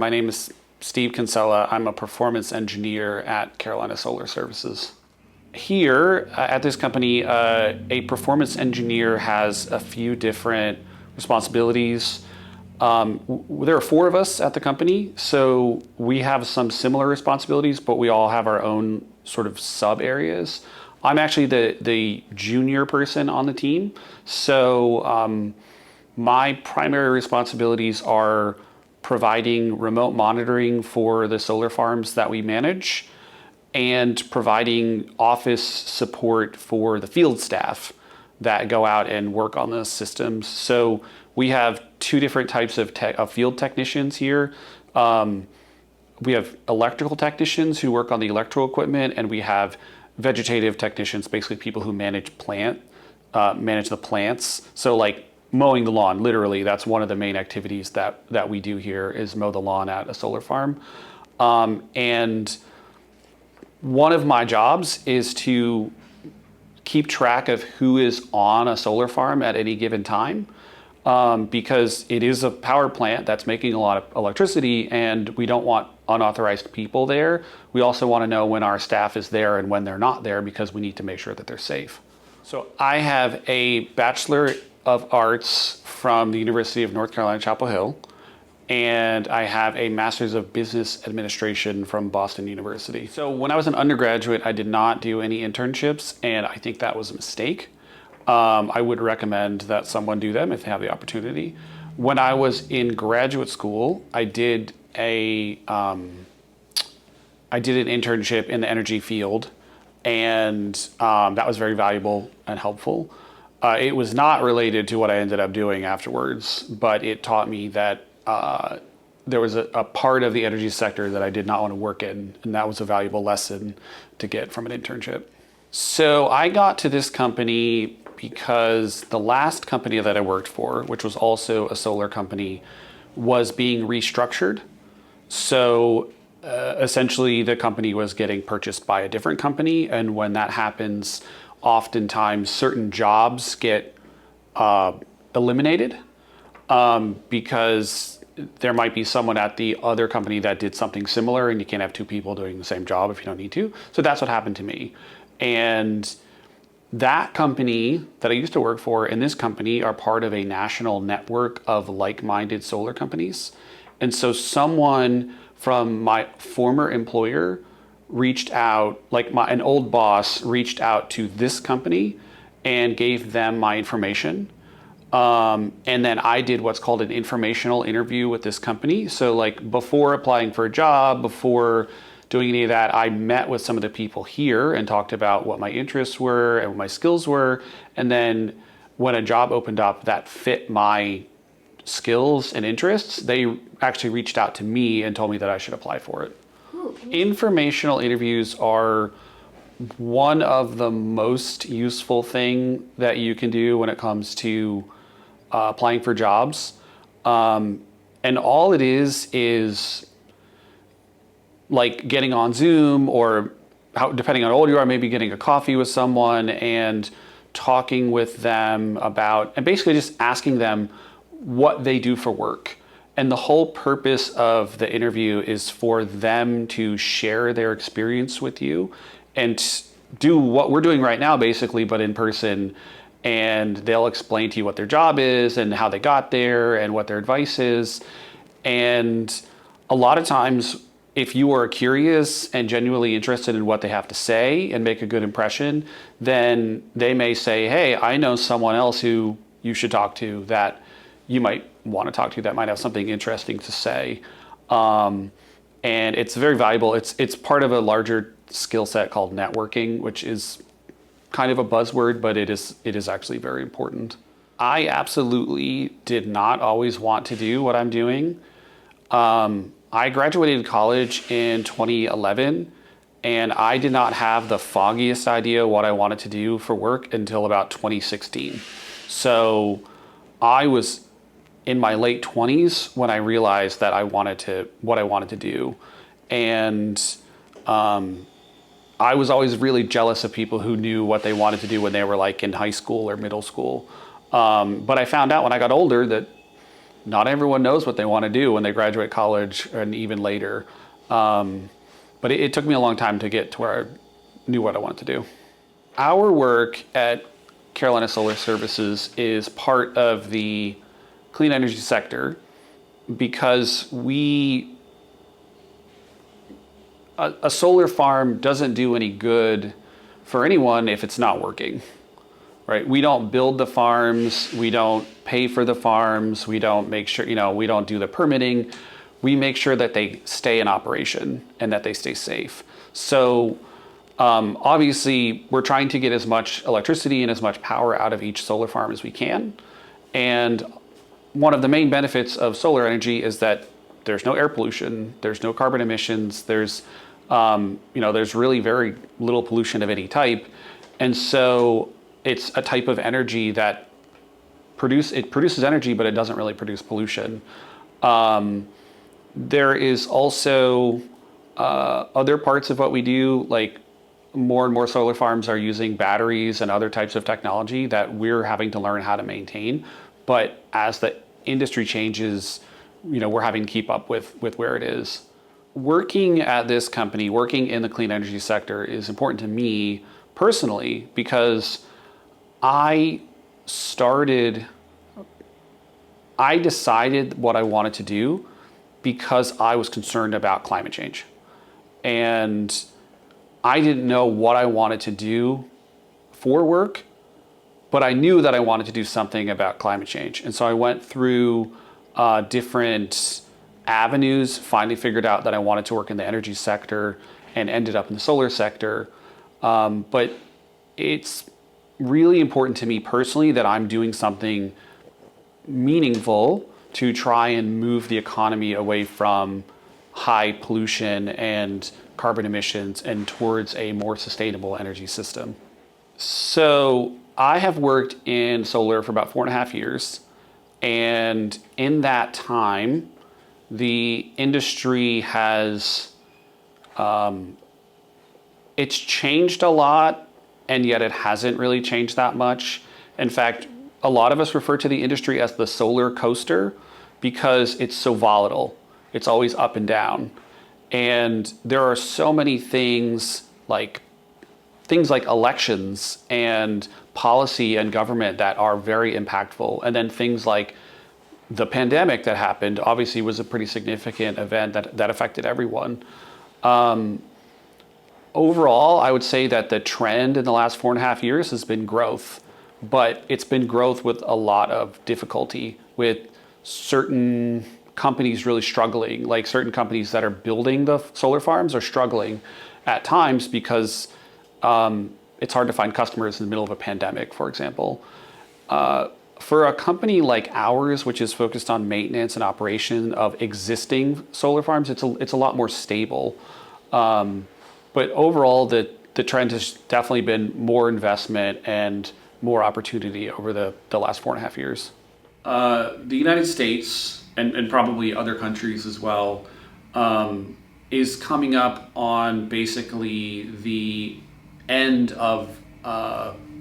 My name is Steve Kinsella. I'm a performance engineer at Carolina Solar Services. Here at this company, a performance engineer has a few different responsibilities. There are four of us at the company, so we have some similar responsibilities, but we all have our own sort of sub areas. I'm actually the junior person on the team, so my primary responsibilities are providing remote monitoring for the solar farms that we manage and providing office support for the field staff that go out and work on the systems. So we have two different types of field technicians here. We have electrical technicians who work on the electrical equipment, and we have vegetative technicians, basically people who manage the plants. So like mowing the lawn, literally, that's one of the main activities that we do here is mow the lawn at a solar farm. And one of my jobs is to keep track of who is on a solar farm at any given time, because it is a power plant that's making a lot of electricity and we don't want unauthorized people there. We also want to know when our staff is there and when they're not there, because we need to make sure that they're safe. So I have a Bachelor of Arts from the University of North Carolina, Chapel Hill, and I have a Master's of Business Administration from Boston University. So when I was an undergraduate, I did not do any internships, and I think that was a mistake. I would recommend that someone do them if they have the opportunity. When I was in graduate school, I did an internship in the energy field, and that was very valuable and helpful. It was not related to what I ended up doing afterwards, but it taught me that there was a part of the energy sector that I did not want to work in, and that was a valuable lesson to get from an internship. So I got to this company because the last company that I worked for, which was also a solar company, was being restructured. So essentially the company was getting purchased by a different company, and when that happens, oftentimes certain jobs get eliminated because there might be someone at the other company that did something similar, and you can't have two people doing the same job if you don't need to. So that's what happened to me. And that company that I used to work for and this company are part of a national network of like-minded solar companies. And so someone from my former employer reached out, an old boss reached out to this company and gave them my information. And then I did what's called an informational interview with this company. So like before applying for a job, before doing any of that, I met with some of the people here and talked about what my interests were and what my skills were. And then when a job opened up that fit my skills and interests, they actually reached out to me and told me that I should apply for it. Informational interviews are one of the most useful thing that you can do when it comes to applying for jobs. And all it is like getting on Zoom or depending on how old you are, maybe getting a coffee with someone and talking with them about, and basically just asking them what they do for work. And the whole purpose of the interview is for them to share their experience with you and do what we're doing right now, basically, but in person. And they'll explain to you what their job is and how they got there and what their advice is. And a lot of times, if you are curious and genuinely interested in what they have to say and make a good impression, then they may say, hey, I know someone else who you should talk to that you might want to talk to that might have something interesting to say. And it's very valuable. It's part of a larger skill set called networking, which is kind of a buzzword, but it is actually very important. I absolutely did not always want to do what I'm doing. I graduated college in 2011, and I did not have the foggiest idea what I wanted to do for work until about 2016. So I was in my late 20s when I realized that what I wanted to do. And I was always really jealous of people who knew what they wanted to do when they were like in high school or middle school. But I found out when I got older that not everyone knows what they want to do when they graduate college and even later. But it took me a long time to get to where I knew what I wanted to do. Our work at Carolina Solar Services is part of the clean energy sector because a solar farm doesn't do any good for anyone if it's not working, right? We don't build the farms, we don't pay for the farms, we don't make sure, we don't do the permitting. We make sure that they stay in operation and that they stay safe. So obviously we're trying to get as much electricity and as much power out of each solar farm as we can. And one of the main benefits of solar energy is that there's no air pollution, there's no carbon emissions, there's really very little pollution of any type. And so it's a type of energy that produces energy, but it doesn't really produce pollution. There is also other parts of what we do, like more and more solar farms are using batteries and other types of technology that we're having to learn how to maintain. But as the industry changes, we're having to keep up with where it is. Working at this company, working in the clean energy sector is important to me personally because I decided what I wanted to do because I was concerned about climate change. And I didn't know what I wanted to do for work, but I knew that I wanted to do something about climate change. And so I went through different avenues, finally figured out that I wanted to work in the energy sector and ended up in the solar sector. But it's really important to me personally that I'm doing something meaningful to try and move the economy away from high pollution and carbon emissions and towards a more sustainable energy system. So I have worked in solar for about 4.5 years. And in that time, the industry has, it's changed a lot, and yet it hasn't really changed that much. In fact, a lot of us refer to the industry as the solar coaster because it's so volatile. It's always up and down. And there are so many things like elections and policy and government that are very impactful. And then things like the pandemic that happened obviously was a pretty significant event that affected everyone. Overall, I would say that the trend in the last 4.5 years has been growth, but it's been growth with a lot of difficulty, with certain companies really struggling. Like certain companies that are building the solar farms are struggling at times because it's hard to find customers in the middle of a pandemic, for example. For a company like ours, which is focused on maintenance and operation of existing solar farms, it's a lot more stable. But overall, the trend has definitely been more investment and more opportunity over the last 4.5 years. The United States, and probably other countries as well, is coming up on basically the end of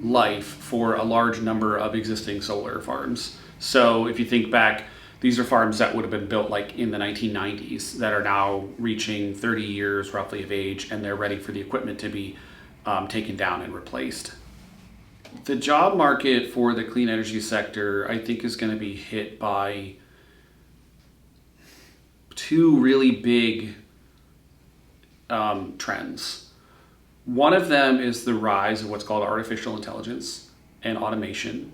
life for a large number of existing solar farms. So if you think back, these are farms that would have been built like in the 1990s that are now reaching 30 years roughly of age, and they're ready for the equipment to be taken down and replaced. The job market for the clean energy sector, I think, is going to be hit by two really big trends. One of them is the rise of what's called artificial intelligence and automation.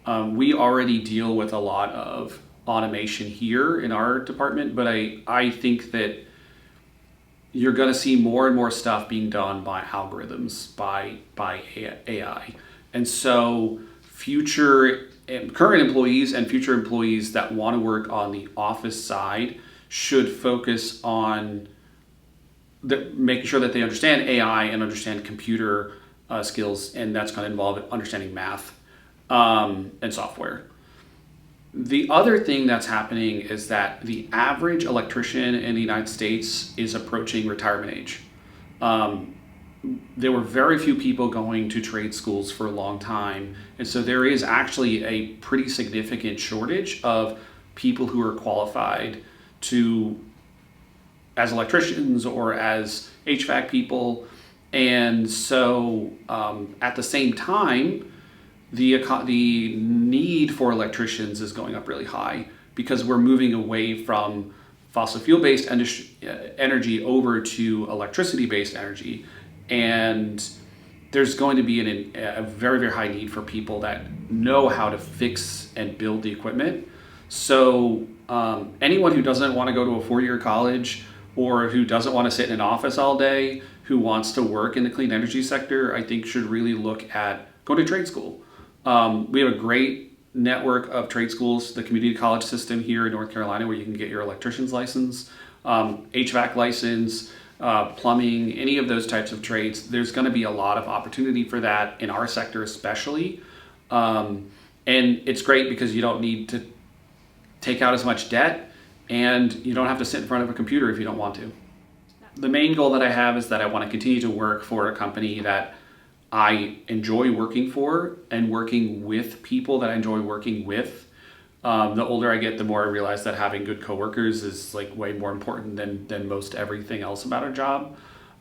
We already deal with a lot of automation here in our department, but I think that you're going to see more and more stuff being done by algorithms, by AI. And so current employees and future employees that want to work on the office side should focus on making sure that they understand AI and understand computer skills, and that's going to involve understanding math and software. The other thing that's happening is that the average electrician in the United States is approaching retirement age. There were very few people going to trade schools for a long time, and so there is actually a pretty significant shortage of people who are qualified to as electricians or as HVAC people. And so at the same time, the need for electricians is going up really high because we're moving away from fossil fuel-based energy over to electricity-based energy. And there's going to be a very, very high need for people that know how to fix and build the equipment. So anyone who doesn't want to go to a four-year college or who doesn't want to sit in an office all day, who wants to work in the clean energy sector, I think should really look at going to trade school. We have a great network of trade schools, the community college system here in North Carolina, where you can get your electrician's license, HVAC license, plumbing, any of those types of trades. There's going to be a lot of opportunity for that in our sector especially. And it's great because you don't need to take out as much debt and you don't have to sit in front of a computer if you don't want to. The main goal that I have is that I want to continue to work for a company that I enjoy working for and working with people that I enjoy working with. The older I get, the more I realize that having good coworkers is like way more important than most everything else about a job.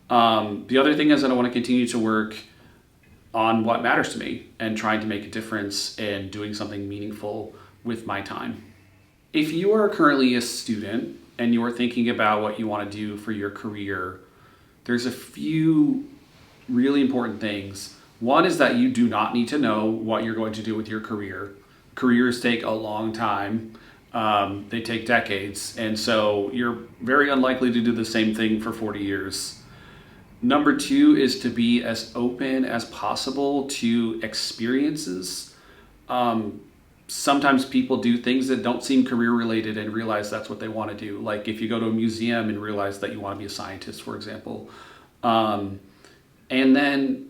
The other thing is that I want to continue to work on what matters to me and trying to make a difference and doing something meaningful with my time. If you are currently a student and you are thinking about what you want to do for your career, there's a few really important things. One is that you do not need to know what you're going to do with your career. Careers take a long time. They take decades. And so you're very unlikely to do the same thing for 40 years. Number two is to be as open as possible to experiences. Sometimes people do things that don't seem career related and realize that's what they want to do. Like if you go to a museum and realize that you want to be a scientist, for example. And then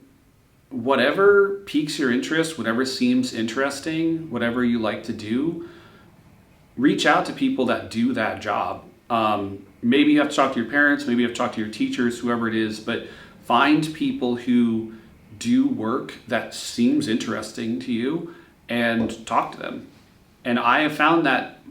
whatever piques your interest, whatever seems interesting, whatever you like to do, reach out to people that do that job. Maybe you have to talk to your parents, maybe you have to talk to your teachers, whoever it is, but find people who do work that seems interesting to you and talk to them. And I have found that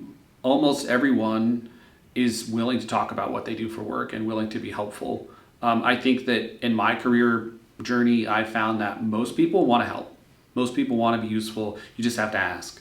almost everyone is willing to talk about what they do for work and willing to be helpful. I think that in my career journey, I found that most people want to help. Most people want to be useful. You just have to ask.